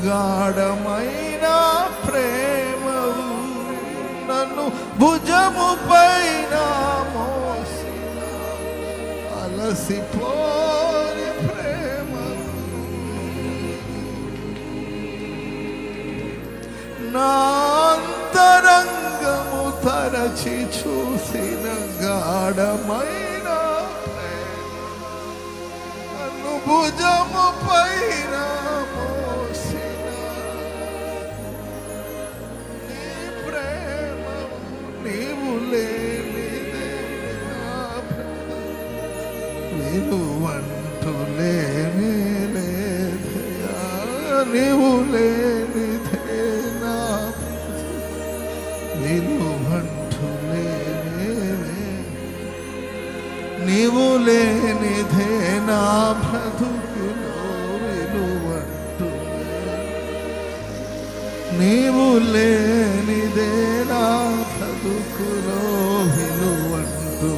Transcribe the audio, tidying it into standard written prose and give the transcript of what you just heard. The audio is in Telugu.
గాఢమైన ప్రేమవు నన్ను భుజము పైన మోసిన అలసిపోని ప్రేమ నా అంతరంగము తరచి చూసిన గాఢమైన ప్రేమ నన్ను భుజము పైన మోసిన నీ ప్రేమ నీవు లేనిదే నా విలువంటూ లేనే లేదయా నీవు లేనిదే నా విలువంటూ లేనే నీవు లేనిదే నా బ్రతుకులో విలువంటూ నీవు లేనిదే నా బ్రతుకులో విలువంటూ